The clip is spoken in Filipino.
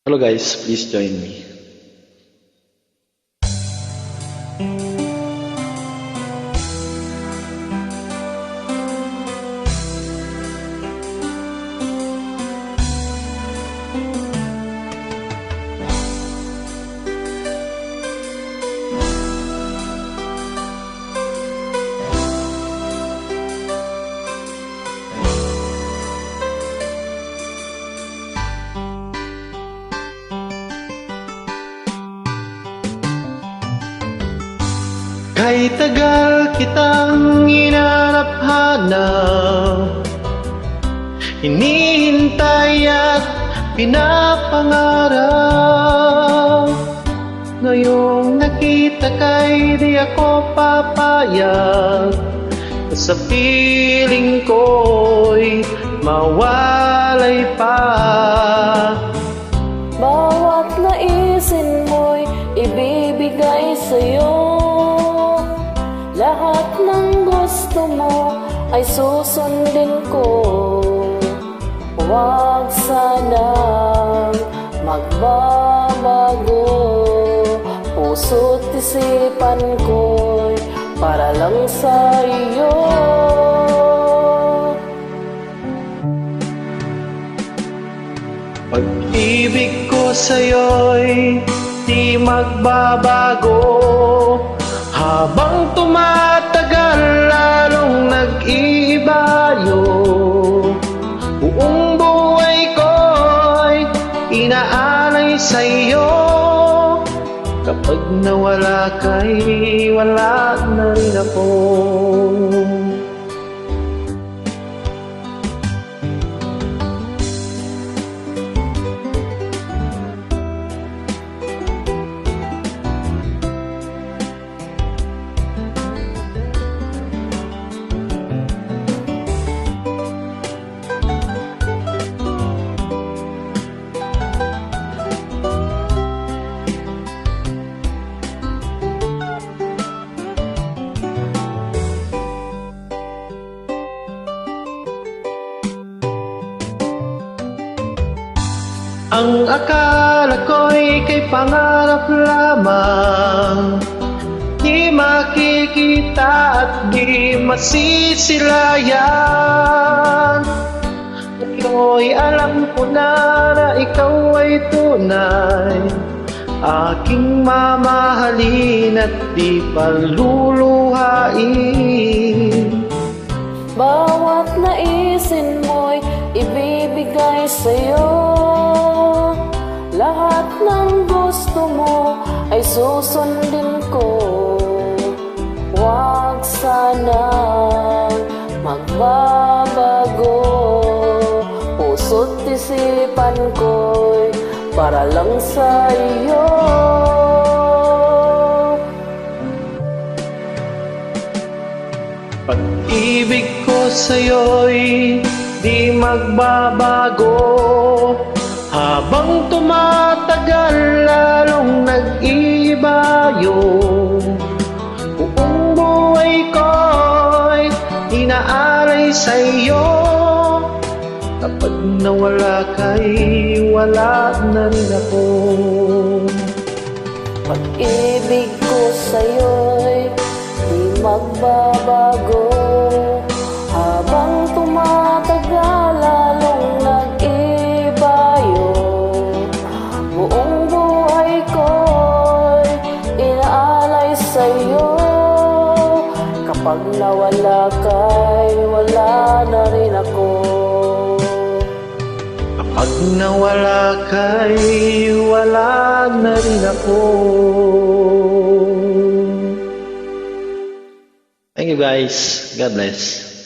Hello guys, please join me. Kahit tagal kitang hinanap-hanap, hinihintay at pinapangarap. Ngayong nakita kay di ako papayag, sa piling ko'y mawalay pa. Bawat naisin mo'y ibibigay sa'yo. Lahat ng gusto mo ay susundin ko. Huwag sanang magbabago. Puso't isipan ko'y para lang sa iyo. Pag-ibig ko sa'yo'y di magbabago. Habang tumatagal, lalong nag-iibayo. Buong buhay ko'y inaalay sa'yo. Kapag nawala ka'y wala na rin ako. Ang akala ko'y kay pangarap lamang, di makikita at di masisilayan. Ngayon'y alam ko na ikaw ay tunay, aking mamahalin at di paluluhain. Bawat naisin mo'y ibibigay sa'yo. Lahat ng gusto mo ay susundin ko. Huwag sanang magbabago. Puso't isipan ko'y para lang sa iyo. Pag-ibig ko sa'yo'y di magbabago. Habang tumatagal, lalong nag-iibayo. Buong buhay ko'y inaalay sa'yo. Kapag nawala ka'y wala na rin ako. Pag-ibig ko sa'yo'y di magbabago. Habang tumatagal, lalong nag-ibayo. Buong buhay ko'y inaalay sa'yo. Kapag nawala ka'y wala na rin ako. Kapag nawala ka'y wala na rin ako. Thank you guys. God bless.